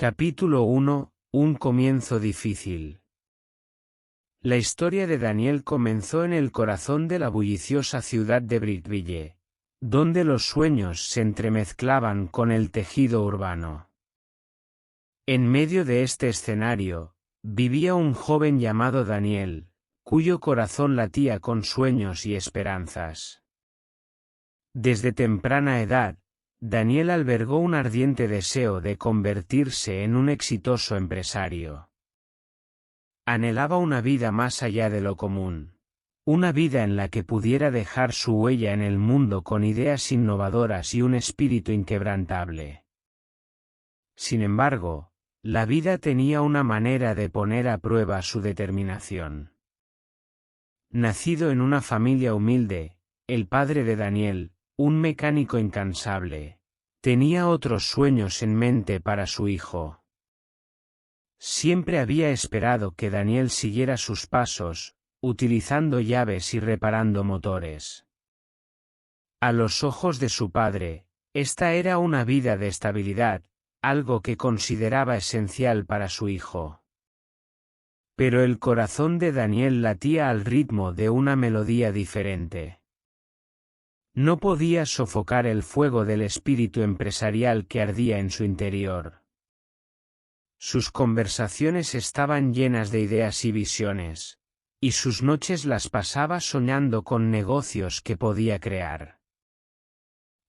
Capítulo 1. Un comienzo difícil. La historia de Daniel comenzó en el corazón de la bulliciosa ciudad de Brickville, donde los sueños se entremezclaban con el tejido urbano. En medio de este escenario, vivía un joven llamado Daniel, cuyo corazón latía con sueños y esperanzas. Desde temprana edad, Daniel albergó un ardiente deseo de convertirse en un exitoso empresario. Anhelaba una vida más allá de lo común, una vida en la que pudiera dejar su huella en el mundo con ideas innovadoras y un espíritu inquebrantable. Sin embargo, la vida tenía una manera de poner a prueba su determinación. Nacido en una familia humilde, el padre de Daniel, un mecánico incansable, tenía otros sueños en mente para su hijo. Siempre había esperado que Daniel siguiera sus pasos, utilizando llaves y reparando motores. A los ojos de su padre, esta era una vida de estabilidad, algo que consideraba esencial para su hijo. Pero el corazón de Daniel latía al ritmo de una melodía diferente. No podía sofocar el fuego del espíritu empresarial que ardía en su interior. Sus conversaciones estaban llenas de ideas y visiones, y sus noches las pasaba soñando con negocios que podía crear.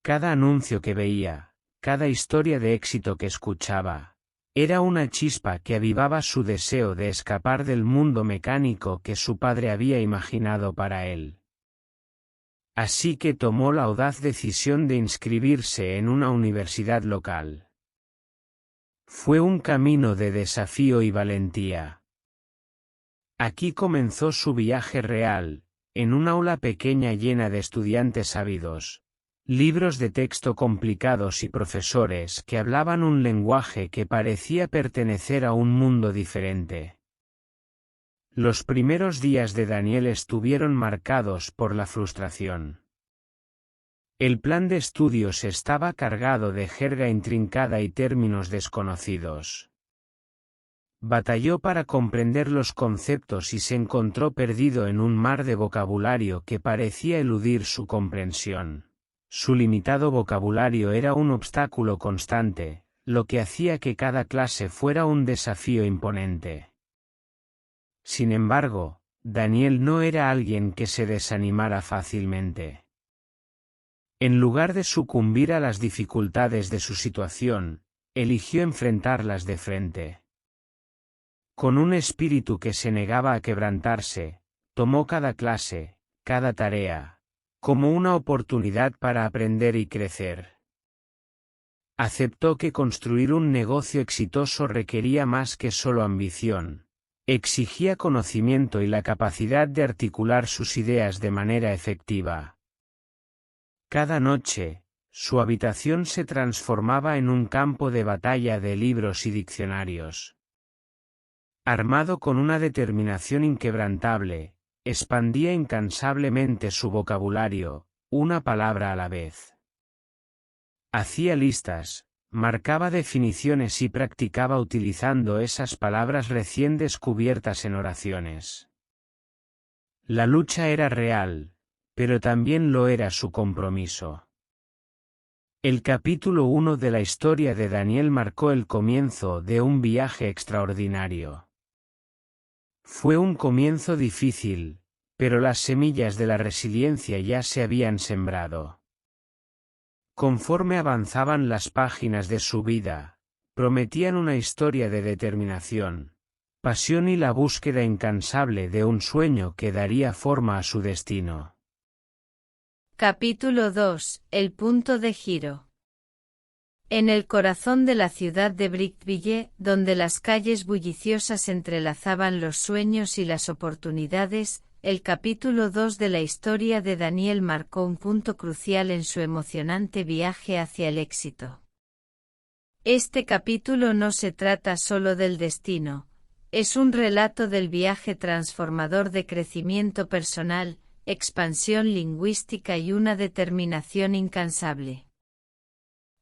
Cada anuncio que veía, cada historia de éxito que escuchaba, era una chispa que avivaba su deseo de escapar del mundo mecánico que su padre había imaginado para él. Así que tomó la audaz decisión de inscribirse en una universidad local. Fue un camino de desafío y valentía. Aquí comenzó su viaje real, en un aula pequeña llena de estudiantes ávidos, libros de texto complicados y profesores que hablaban un lenguaje que parecía pertenecer a un mundo diferente. Los primeros días de Daniel estuvieron marcados por la frustración. El plan de estudios estaba cargado de jerga intrincada y términos desconocidos. Batalló para comprender los conceptos y se encontró perdido en un mar de vocabulario que parecía eludir su comprensión. Su limitado vocabulario era un obstáculo constante, lo que hacía que cada clase fuera un desafío imponente. Sin embargo, Daniel no era alguien que se desanimara fácilmente. En lugar de sucumbir a las dificultades de su situación, eligió enfrentarlas de frente. Con un espíritu que se negaba a quebrantarse, tomó cada clase, cada tarea, como una oportunidad para aprender y crecer. Aceptó que construir un negocio exitoso requería más que solo ambición. Exigía conocimiento y la capacidad de articular sus ideas de manera efectiva. Cada noche, su habitación se transformaba en un campo de batalla de libros y diccionarios. Armado con una determinación inquebrantable, expandía incansablemente su vocabulario, una palabra a la vez. Hacía listas, marcaba definiciones y practicaba utilizando esas palabras recién descubiertas en oraciones. La lucha era real, pero también lo era su compromiso. El capítulo 1 de la historia de Daniel marcó el comienzo de un viaje extraordinario. Fue un comienzo difícil, pero las semillas de la resiliencia ya se habían sembrado. Conforme avanzaban las páginas de su vida, prometían una historia de determinación, pasión y la búsqueda incansable de un sueño que daría forma a su destino. Capítulo 2. El punto de giro. En el corazón de la ciudad de Brickville, donde las calles bulliciosas entrelazaban los sueños y las oportunidades, el capítulo 2 de la historia de Daniel marcó un punto crucial en su emocionante viaje hacia el éxito. Este capítulo no se trata solo del destino, es un relato del viaje transformador de crecimiento personal, expansión lingüística y una determinación incansable.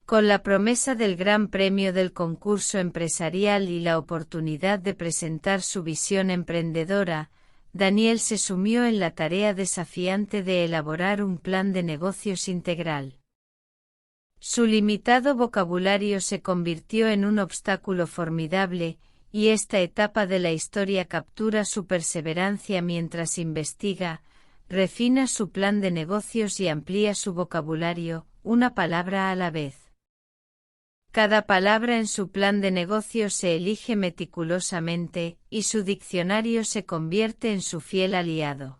Con la promesa del gran premio del concurso empresarial y la oportunidad de presentar su visión emprendedora, Daniel se sumió en la tarea desafiante de elaborar un plan de negocios integral. Su limitado vocabulario se convirtió en un obstáculo formidable, y esta etapa de la historia captura su perseverancia mientras investiga, refina su plan de negocios y amplía su vocabulario, una palabra a la vez. Cada palabra en su plan de negocios se elige meticulosamente, y su diccionario se convierte en su fiel aliado.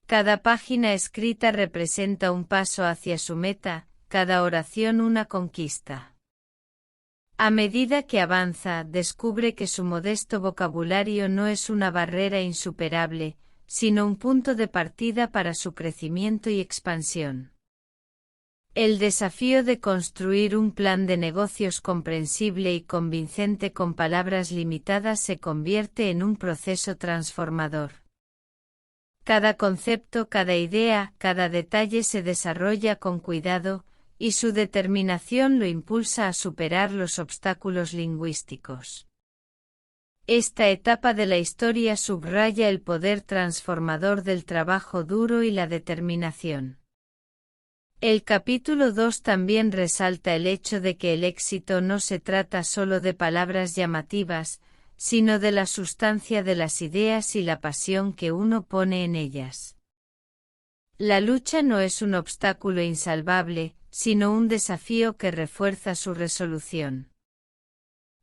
Cada página escrita representa un paso hacia su meta, cada oración una conquista. A medida que avanza, descubre que su modesto vocabulario no es una barrera insuperable, sino un punto de partida para su crecimiento y expansión. El desafío de construir un plan de negocios comprensible y convincente con palabras limitadas se convierte en un proceso transformador. Cada concepto, cada idea, cada detalle se desarrolla con cuidado, y su determinación lo impulsa a superar los obstáculos lingüísticos. Esta etapa de la historia subraya el poder transformador del trabajo duro y la determinación. El capítulo 2 también resalta el hecho de que el éxito no se trata solo de palabras llamativas, sino de la sustancia de las ideas y la pasión que uno pone en ellas. La lucha no es un obstáculo insalvable, sino un desafío que refuerza su resolución.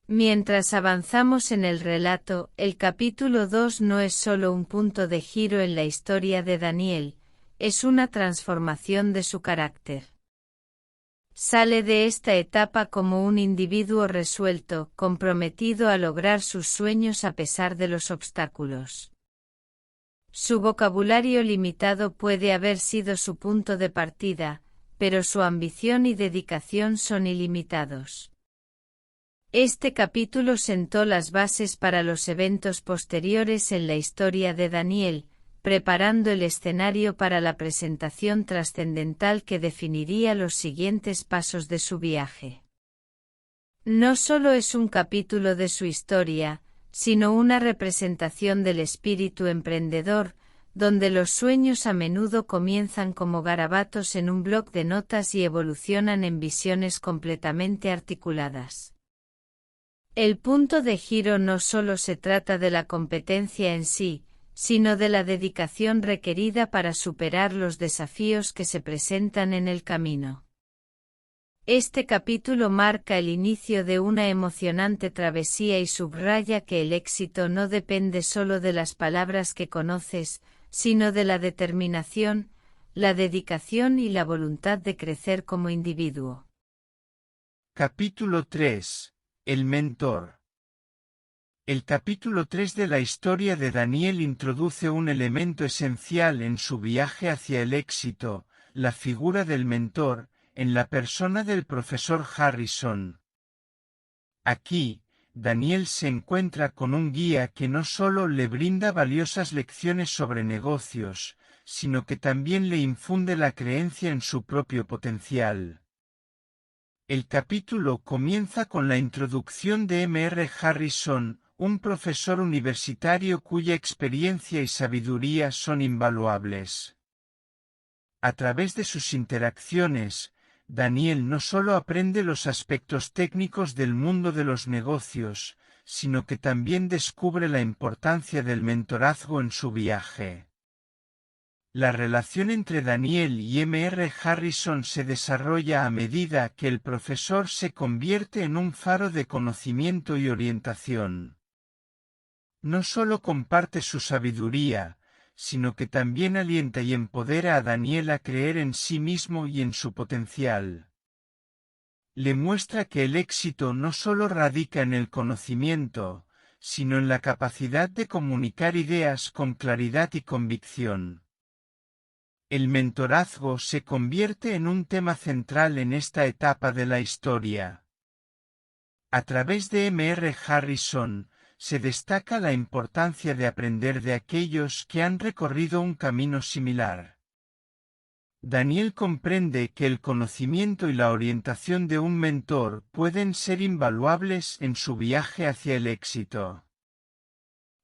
Mientras avanzamos en el relato, el capítulo 2 no es solo un punto de giro en la historia de Daniel, es una transformación de su carácter. Sale de esta etapa como un individuo resuelto, comprometido a lograr sus sueños a pesar de los obstáculos. Su vocabulario limitado puede haber sido su punto de partida, pero su ambición y dedicación son ilimitados. Este capítulo sentó las bases para los eventos posteriores en la historia de Daniel, preparando el escenario para la presentación trascendental que definiría los siguientes pasos de su viaje. No solo es un capítulo de su historia, sino una representación del espíritu emprendedor, donde los sueños a menudo comienzan como garabatos en un bloc de notas y evolucionan en visiones completamente articuladas. El punto de giro no solo se trata de la competencia en sí, sino de la dedicación requerida para superar los desafíos que se presentan en el camino. Este capítulo marca el inicio de una emocionante travesía y subraya que el éxito no depende solo de las palabras que conoces, sino de la determinación, la dedicación y la voluntad de crecer como individuo. Capítulo 3. El mentor. El capítulo 3 de la historia de Daniel introduce un elemento esencial en su viaje hacia el éxito, la figura del mentor, en la persona del profesor Harrison. Aquí, Daniel se encuentra con un guía que no solo le brinda valiosas lecciones sobre negocios, sino que también le infunde la creencia en su propio potencial. El capítulo comienza con la introducción de M.R. Harrison, un profesor universitario cuya experiencia y sabiduría son invaluables. A través de sus interacciones, Daniel no solo aprende los aspectos técnicos del mundo de los negocios, sino que también descubre la importancia del mentorazgo en su viaje. La relación entre Daniel y M.R. Harrison se desarrolla a medida que el profesor se convierte en un faro de conocimiento y orientación. No solo comparte su sabiduría, sino que también alienta y empodera a Daniel a creer en sí mismo y en su potencial. Le muestra que el éxito no solo radica en el conocimiento, sino en la capacidad de comunicar ideas con claridad y convicción. El mentorazgo se convierte en un tema central en esta etapa de la historia. A través de M.R. Harrison, se destaca la importancia de aprender de aquellos que han recorrido un camino similar. Daniel comprende que el conocimiento y la orientación de un mentor pueden ser invaluables en su viaje hacia el éxito.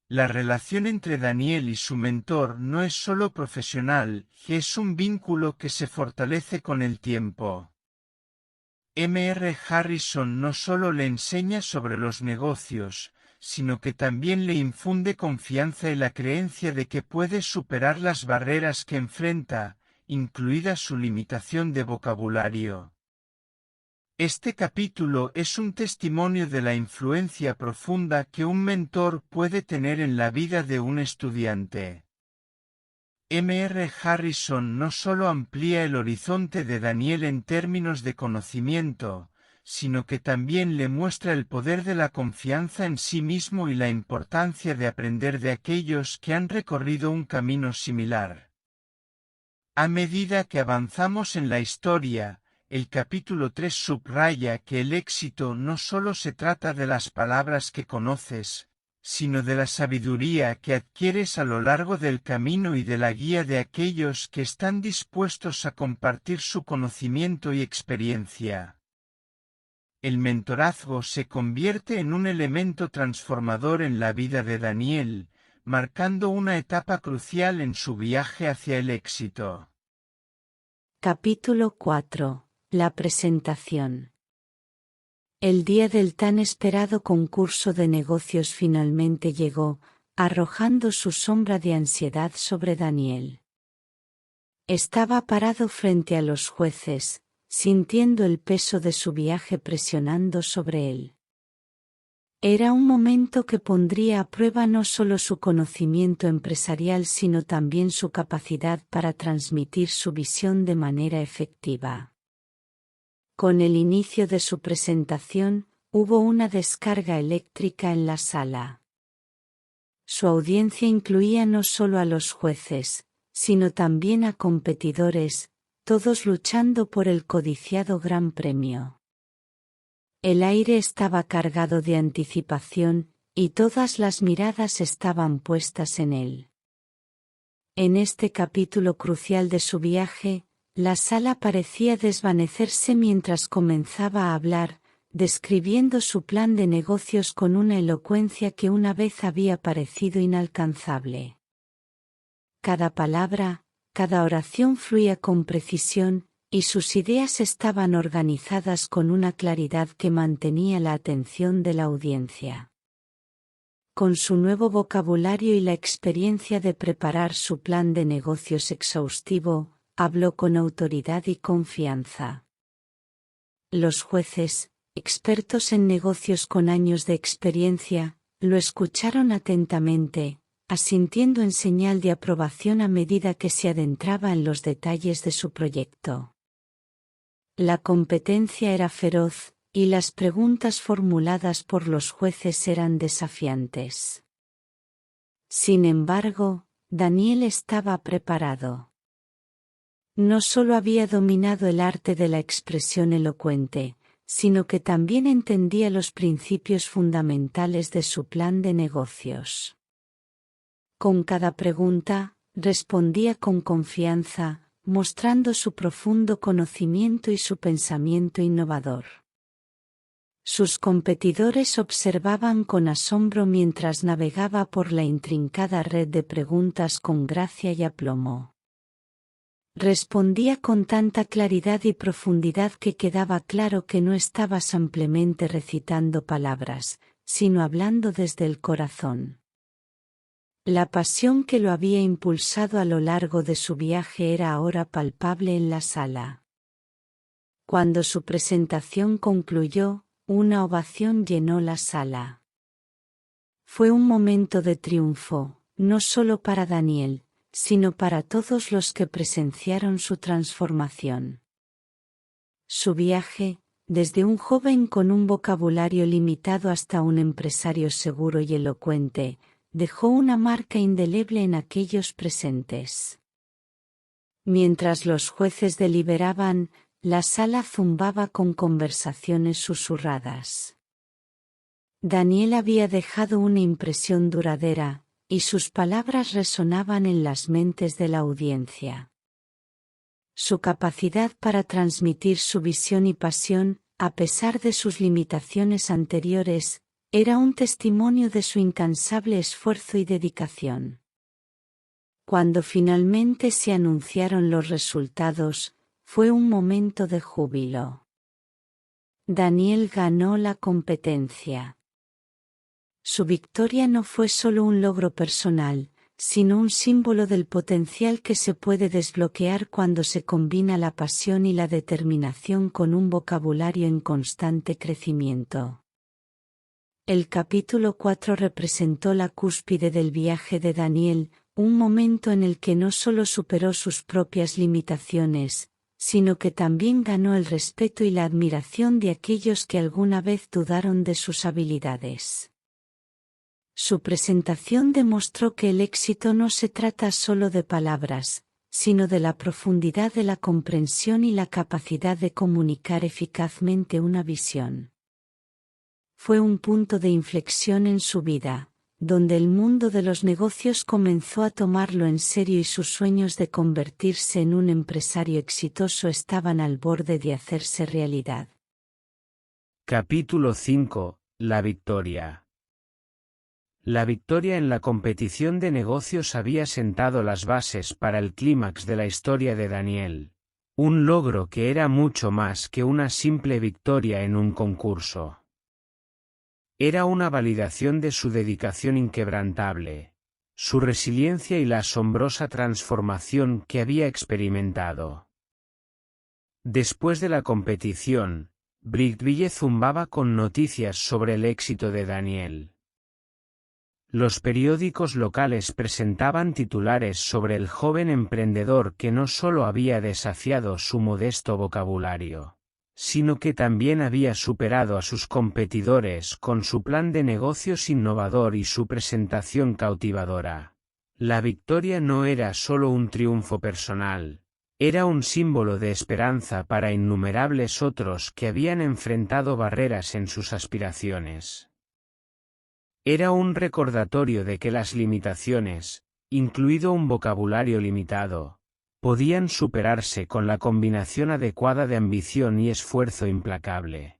La relación entre Daniel y su mentor no es solo profesional, es un vínculo que se fortalece con el tiempo. M.R. Harrison no solo le enseña sobre los negocios, sino que también le infunde confianza y la creencia de que puede superar las barreras que enfrenta, incluida su limitación de vocabulario. Este capítulo es un testimonio de la influencia profunda que un mentor puede tener en la vida de un estudiante. M.R. Harrison no solo amplía el horizonte de Daniel en términos de conocimiento, sino que también le muestra el poder de la confianza en sí mismo y la importancia de aprender de aquellos que han recorrido un camino similar. A medida que avanzamos en la historia, el capítulo 3 subraya que el éxito no solo se trata de las palabras que conoces, sino de la sabiduría que adquieres a lo largo del camino y de la guía de aquellos que están dispuestos a compartir su conocimiento y experiencia. El mentorazgo se convierte en un elemento transformador en la vida de Daniel, marcando una etapa crucial en su viaje hacia el éxito. Capítulo 4. La presentación. El día del tan esperado concurso de negocios finalmente llegó, arrojando su sombra de ansiedad sobre Daniel. Estaba parado frente a los jueces, sintiendo el peso de su viaje presionando sobre él. Era un momento que pondría a prueba no solo su conocimiento empresarial sino también su capacidad para transmitir su visión de manera efectiva. Con el inicio de su presentación, hubo una descarga eléctrica en la sala. Su audiencia incluía no solo a los jueces, sino también a competidores, todos luchando por el codiciado Gran Premio. El aire estaba cargado de anticipación, y todas las miradas estaban puestas en él. En este capítulo crucial de su viaje, la sala parecía desvanecerse mientras comenzaba a hablar, describiendo su plan de negocios con una elocuencia que una vez había parecido inalcanzable. Cada palabra, cada oración fluía con precisión, y sus ideas estaban organizadas con una claridad que mantenía la atención de la audiencia. Con su nuevo vocabulario y la experiencia de preparar su plan de negocios exhaustivo, habló con autoridad y confianza. Los jueces, expertos en negocios con años de experiencia, lo escucharon atentamente, asintiendo en señal de aprobación a medida que se adentraba en los detalles de su proyecto. La competencia era feroz, y las preguntas formuladas por los jueces eran desafiantes. Sin embargo, Daniel estaba preparado. No solo había dominado el arte de la expresión elocuente, sino que también entendía los principios fundamentales de su plan de negocios. Con cada pregunta, respondía con confianza, mostrando su profundo conocimiento y su pensamiento innovador. Sus competidores observaban con asombro mientras navegaba por la intrincada red de preguntas con gracia y aplomo. Respondía con tanta claridad y profundidad que quedaba claro que no estaba simplemente recitando palabras, sino hablando desde el corazón. La pasión que lo había impulsado a lo largo de su viaje era ahora palpable en la sala. Cuando su presentación concluyó, una ovación llenó la sala. Fue un momento de triunfo, no solo para Daniel, sino para todos los que presenciaron su transformación. Su viaje, desde un joven con un vocabulario limitado hasta un empresario seguro y elocuente, dejó una marca indeleble en aquellos presentes. Mientras los jueces deliberaban, la sala zumbaba con conversaciones susurradas. Daniel había dejado una impresión duradera, y sus palabras resonaban en las mentes de la audiencia. Su capacidad para transmitir su visión y pasión, a pesar de sus limitaciones anteriores, era un testimonio de su incansable esfuerzo y dedicación. Cuando finalmente se anunciaron los resultados, fue un momento de júbilo. Daniel ganó la competencia. Su victoria no fue solo un logro personal, sino un símbolo del potencial que se puede desbloquear cuando se combina la pasión y la determinación con un vocabulario en constante crecimiento. El capítulo 4 representó la cúspide del viaje de Daniel, un momento en el que no solo superó sus propias limitaciones, sino que también ganó el respeto y la admiración de aquellos que alguna vez dudaron de sus habilidades. Su presentación demostró que el éxito no se trata solo de palabras, sino de la profundidad de la comprensión y la capacidad de comunicar eficazmente una visión. Fue un punto de inflexión en su vida, donde el mundo de los negocios comenzó a tomarlo en serio y sus sueños de convertirse en un empresario exitoso estaban al borde de hacerse realidad. Capítulo 5. La victoria. La victoria en la competición de negocios había sentado las bases para el clímax de la historia de Daniel, un logro que era mucho más que una simple victoria en un concurso. Era una validación de su dedicación inquebrantable, su resiliencia y la asombrosa transformación que había experimentado. Después de la competición, Brickville zumbaba con noticias sobre el éxito de Daniel. Los periódicos locales presentaban titulares sobre el joven emprendedor que no solo había desafiado su modesto vocabulario, sino que también había superado a sus competidores con su plan de negocios innovador y su presentación cautivadora. La victoria no era solo un triunfo personal, era un símbolo de esperanza para innumerables otros que habían enfrentado barreras en sus aspiraciones. Era un recordatorio de que las limitaciones, incluido un vocabulario limitado, podían superarse con la combinación adecuada de ambición y esfuerzo implacable.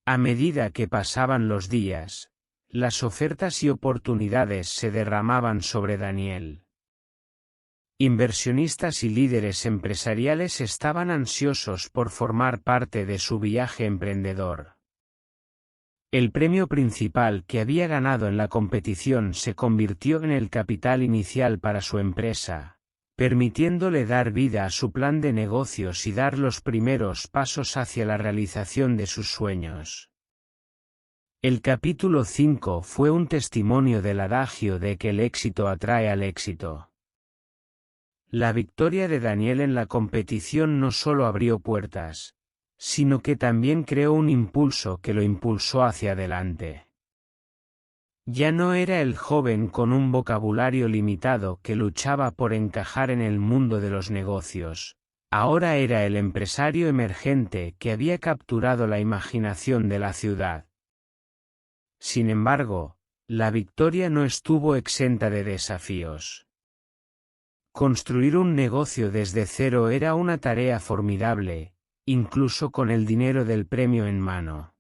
A medida que pasaban los días, las ofertas y oportunidades se derramaban sobre Daniel. Inversionistas y líderes empresariales estaban ansiosos por formar parte de su viaje emprendedor. El premio principal que había ganado en la competición se convirtió en el capital inicial para su empresa, permitiéndole dar vida a su plan de negocios y dar los primeros pasos hacia la realización de sus sueños. El capítulo 5 fue un testimonio del adagio de que el éxito atrae al éxito. La victoria de Daniel en la competición no solo abrió puertas, sino que también creó un impulso que lo impulsó hacia adelante. Ya no era el joven con un vocabulario limitado que luchaba por encajar en el mundo de los negocios, ahora era el empresario emergente que había capturado la imaginación de la ciudad. Sin embargo, la victoria no estuvo exenta de desafíos. Construir un negocio desde cero era una tarea formidable, incluso con el dinero del premio en mano.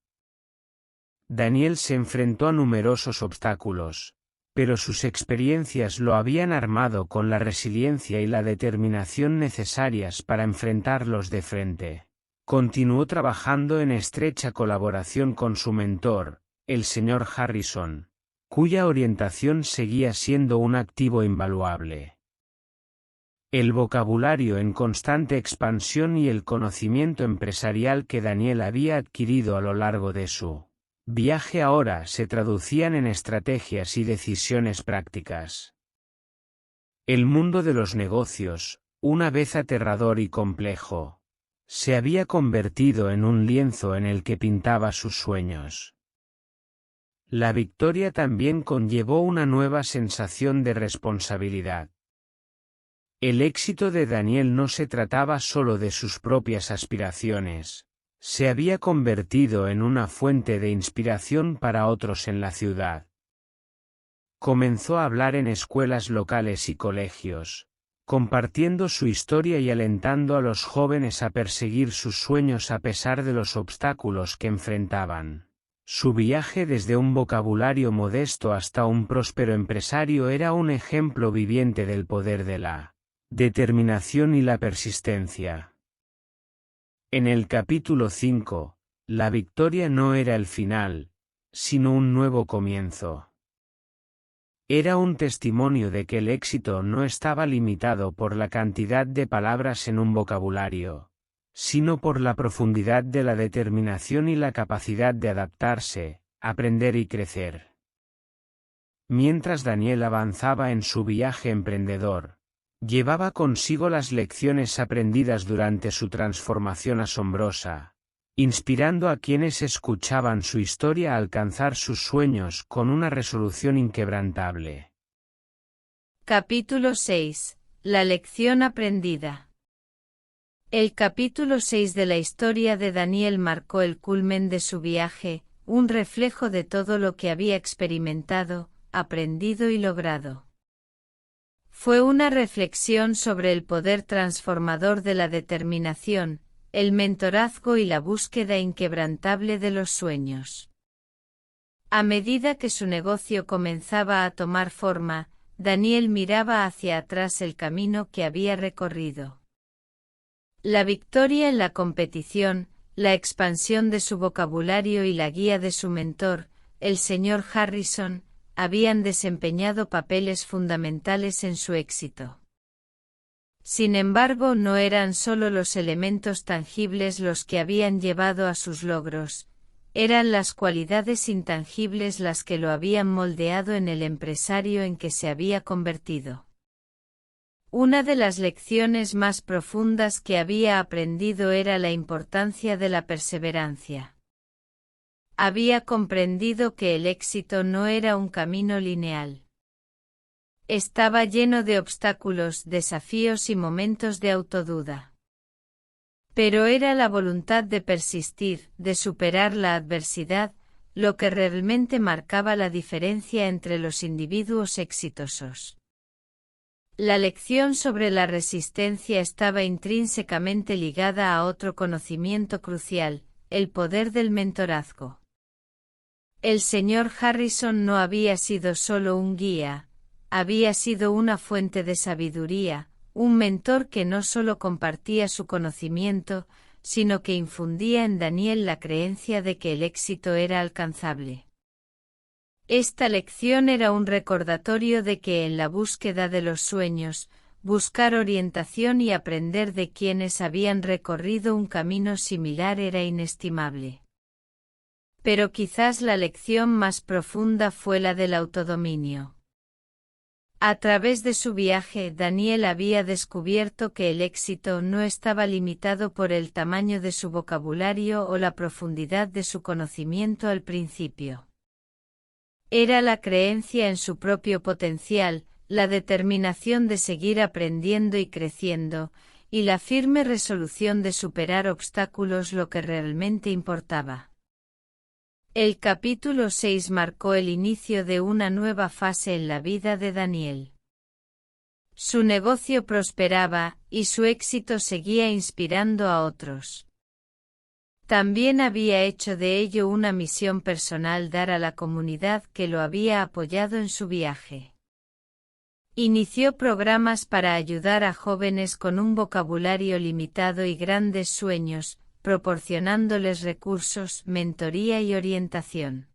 Daniel se enfrentó a numerosos obstáculos, pero sus experiencias lo habían armado con la resiliencia y la determinación necesarias para enfrentarlos de frente. Continuó trabajando en estrecha colaboración con su mentor, el Sr. Harrison, cuya orientación seguía siendo un activo invaluable. El vocabulario en constante expansión y el conocimiento empresarial que Daniel había adquirido a lo largo de su viaje ahora se traducían en estrategias y decisiones prácticas. El mundo de los negocios, una vez aterrador y complejo, se había convertido en un lienzo en el que pintaba sus sueños. La victoria también conllevó una nueva sensación de responsabilidad. El éxito de Daniel no se trataba solo de sus propias aspiraciones, se había convertido en una fuente de inspiración para otros en la ciudad. Comenzó a hablar en escuelas locales y colegios, compartiendo su historia y alentando a los jóvenes a perseguir sus sueños a pesar de los obstáculos que enfrentaban. Su viaje desde un vocabulario modesto hasta un próspero empresario era un ejemplo viviente del poder de la determinación y la persistencia. En el capítulo 5, la victoria no era el final, sino un nuevo comienzo. Era un testimonio de que el éxito no estaba limitado por la cantidad de palabras en un vocabulario, sino por la profundidad de la determinación y la capacidad de adaptarse, aprender y crecer. Mientras Daniel avanzaba en su viaje emprendedor, llevaba consigo las lecciones aprendidas durante su transformación asombrosa, inspirando a quienes escuchaban su historia a alcanzar sus sueños con una resolución inquebrantable. Capítulo 6. La lección aprendida. El capítulo 6 de la historia de Daniel marcó el culmen de su viaje, un reflejo de todo lo que había experimentado, aprendido y logrado. Fue una reflexión sobre el poder transformador de la determinación, el mentorazgo y la búsqueda inquebrantable de los sueños. A medida que su negocio comenzaba a tomar forma, Daniel miraba hacia atrás el camino que había recorrido. La victoria en la competición, la expansión de su vocabulario y la guía de su mentor, el señor Harrison, habían desempeñado papeles fundamentales en su éxito. Sin embargo, no eran solo los elementos tangibles los que habían llevado a sus logros, eran las cualidades intangibles las que lo habían moldeado en el empresario en que se había convertido. Una de las lecciones más profundas que había aprendido era la importancia de la perseverancia. Había comprendido que el éxito no era un camino lineal. Estaba lleno de obstáculos, desafíos y momentos de autoduda. Pero era la voluntad de persistir, de superar la adversidad, lo que realmente marcaba la diferencia entre los individuos exitosos. La lección sobre la resistencia estaba intrínsecamente ligada a otro conocimiento crucial, el poder del mentorazgo. El señor Harrison no había sido solo un guía, había sido una fuente de sabiduría, un mentor que no solo compartía su conocimiento, sino que infundía en Daniel la creencia de que el éxito era alcanzable. Esta lección era un recordatorio de que en la búsqueda de los sueños, buscar orientación y aprender de quienes habían recorrido un camino similar era inestimable. Pero quizás la lección más profunda fue la del autodominio. A través de su viaje, Daniel había descubierto que el éxito no estaba limitado por el tamaño de su vocabulario o la profundidad de su conocimiento al principio. Era la creencia en su propio potencial, la determinación de seguir aprendiendo y creciendo, y la firme resolución de superar obstáculos lo que realmente importaba. El capítulo 6 marcó el inicio de una nueva fase en la vida de Daniel. Su negocio prosperaba, y su éxito seguía inspirando a otros. También había hecho de ello una misión personal dar a la comunidad que lo había apoyado en su viaje. Inició programas para ayudar a jóvenes con un vocabulario limitado y grandes sueños, proporcionándoles recursos, mentoría y orientación.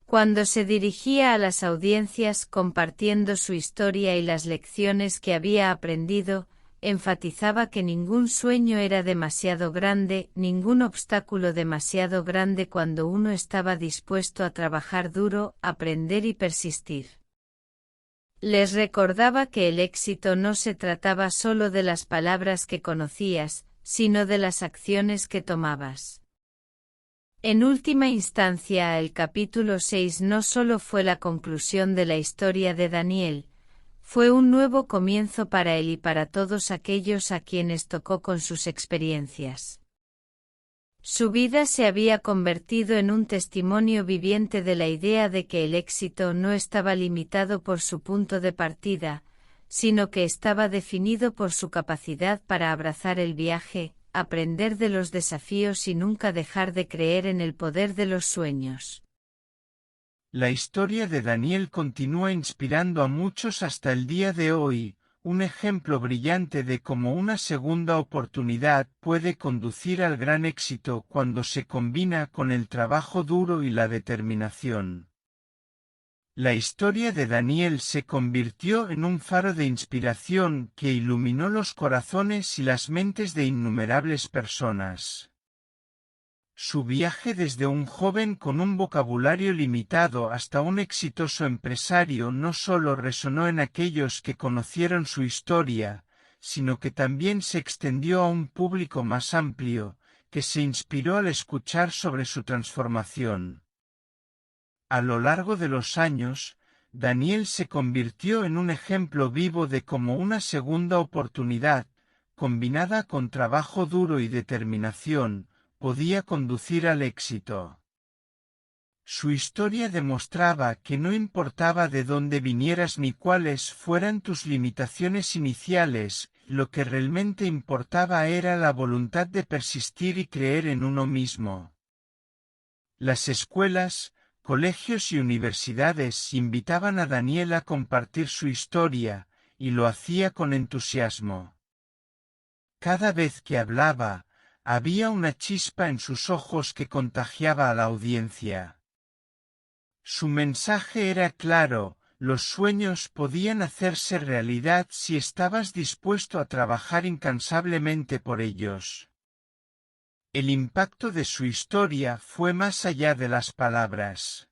Cuando se dirigía a las audiencias compartiendo su historia y las lecciones que había aprendido, enfatizaba que ningún sueño era demasiado grande, ningún obstáculo demasiado grande cuando uno estaba dispuesto a trabajar duro, aprender y persistir. Les recordaba que el éxito no se trataba solo de las palabras que conocías, sino de las acciones que tomabas. En última instancia, el capítulo 6 no solo fue la conclusión de la historia de Daniel, fue un nuevo comienzo para él y para todos aquellos a quienes tocó con sus experiencias. Su vida se había convertido en un testimonio viviente de la idea de que el éxito no estaba limitado por su punto de partida, sino que estaba definido por su capacidad para abrazar el viaje, aprender de los desafíos y nunca dejar de creer en el poder de los sueños. La historia de Daniel continúa inspirando a muchos hasta el día de hoy, un ejemplo brillante de cómo una segunda oportunidad puede conducir al gran éxito cuando se combina con el trabajo duro y la determinación. La historia de Daniel se convirtió en un faro de inspiración que iluminó los corazones y las mentes de innumerables personas. Su viaje desde un joven con un vocabulario limitado hasta un exitoso empresario no solo resonó en aquellos que conocieron su historia, sino que también se extendió a un público más amplio, que se inspiró al escuchar sobre su transformación. A lo largo de los años, Daniel se convirtió en un ejemplo vivo de cómo una segunda oportunidad, combinada con trabajo duro y determinación, podía conducir al éxito. Su historia demostraba que no importaba de dónde vinieras ni cuáles fueran tus limitaciones iniciales, lo que realmente importaba era la voluntad de persistir y creer en uno mismo. Las escuelas, colegios y universidades invitaban a Daniel a compartir su historia, y lo hacía con entusiasmo. Cada vez que hablaba, había una chispa en sus ojos que contagiaba a la audiencia. Su mensaje era claro: los sueños podían hacerse realidad si estabas dispuesto a trabajar incansablemente por ellos. El impacto de su historia fue más allá de las palabras.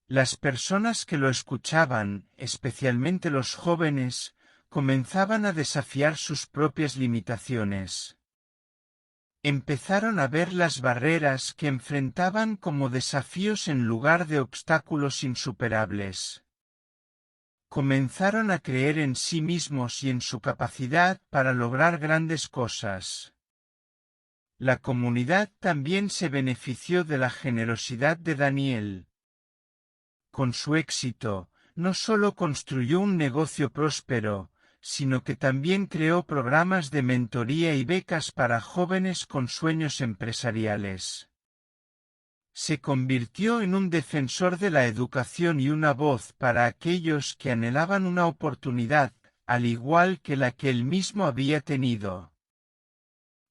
Las personas que lo escuchaban, especialmente los jóvenes, comenzaban a desafiar sus propias limitaciones. Empezaron a ver las barreras que enfrentaban como desafíos en lugar de obstáculos insuperables. Comenzaron a creer en sí mismos y en su capacidad para lograr grandes cosas. La comunidad también se benefició de la generosidad de Daniel. Con su éxito, no solo construyó un negocio próspero, sino que también creó programas de mentoría y becas para jóvenes con sueños empresariales. Se convirtió en un defensor de la educación y una voz para aquellos que anhelaban una oportunidad, al igual que la que él mismo había tenido.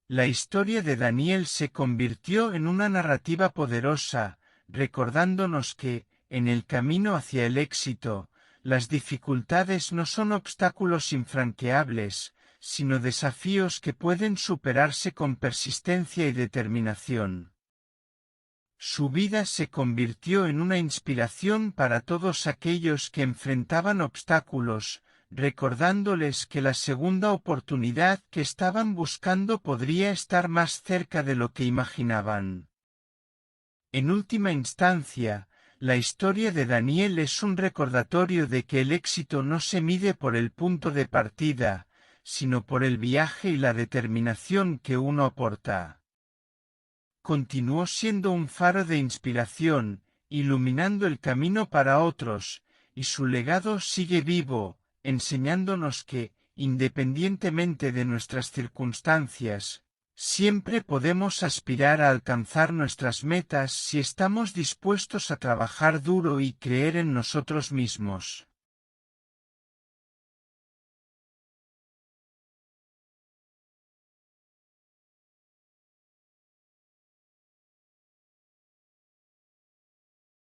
La historia de Daniel se convirtió en una narrativa poderosa, recordándonos que, en el camino hacia el éxito, las dificultades no son obstáculos infranqueables, sino desafíos que pueden superarse con persistencia y determinación. Su vida se convirtió en una inspiración para todos aquellos que enfrentaban obstáculos, recordándoles que la segunda oportunidad que estaban buscando podría estar más cerca de lo que imaginaban. En última instancia, la historia de Daniel es un recordatorio de que el éxito no se mide por el punto de partida, sino por el viaje y la determinación que uno aporta. Continuó siendo un faro de inspiración, iluminando el camino para otros, y su legado sigue vivo, enseñándonos que, independientemente de nuestras circunstancias, siempre podemos aspirar a alcanzar nuestras metas si estamos dispuestos a trabajar duro y creer en nosotros mismos.